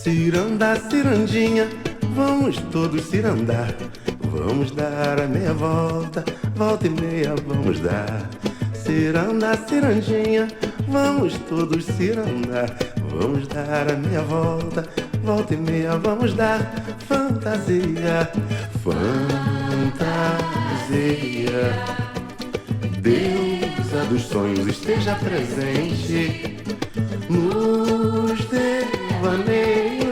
Ciranda, cirandinha, vamos todos cirandar. Vamos dar a meia volta, volta e meia vamos dar. Ciranda, cirandinha, vamos todos cirandar. Vamos dar a meia volta, volta e meia vamos dar. Fantasia, fantasia. Deusa dos sonhos esteja presente nos devaneios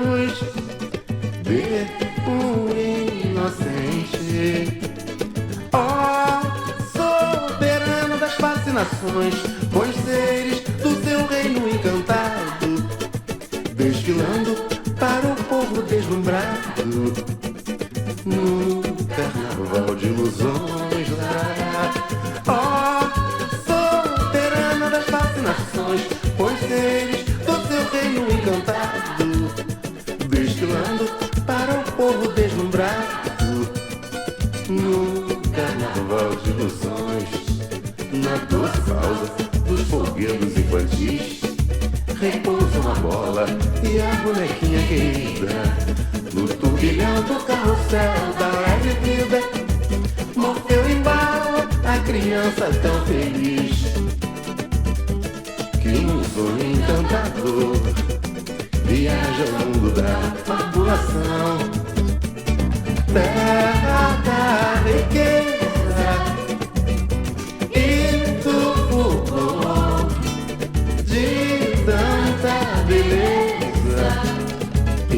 de um inocente. Ó, soberano das fascinações, com os seres do seu reino encantado, desfilando para o povo deslumbrado no carnaval de ilusões lá. Ó, soberana das fascinações, com os seres do seu reino encantado, desfilando para o povo deslumbrado no carnaval de ilusões. Na doce pausa dos folguedos infantis repousa uma bola e a bonequinha querida no turbilhão do carrossel da leve vida. Morfeu embala a criança tão feliz que num sonho encantador viaja ao mundo da fabulação. Terra da riqueza e do fulgor de tanta beleza e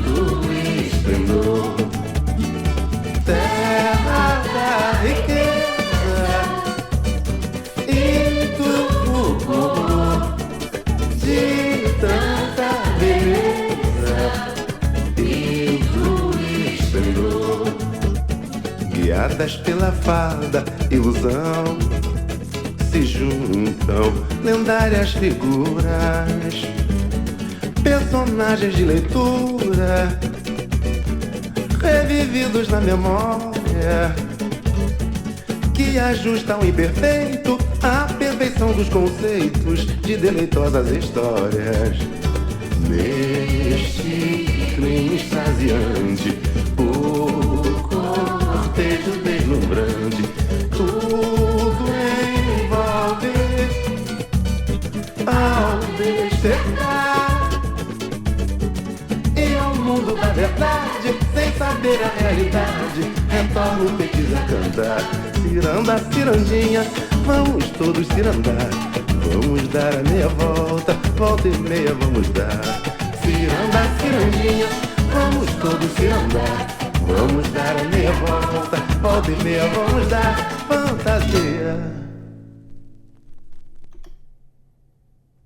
do esplendor. Terra da riqueza e do fulgor de tanta beleza e do esplendor. Guiadas pela fada ilusão, se juntam lendárias figuras, personagens de leitura, revividos na memória, que ajustam o imperfeito à perfeição dos conceitos de deleitosas histórias. Neste clima extasiante, o cortejo deslumbrante, tudo envolve ao despertar e ao mundo da verdade, sem saber a realidade, retorna o petis a cantar. Ciranda, cirandinha, vamos todos cirandar. Vamos dar a meia volta, volta e meia vamos dar. Ciranda, cirandinha, vamos todos cirandar. Vamos dar a meia volta, volta e meia vamos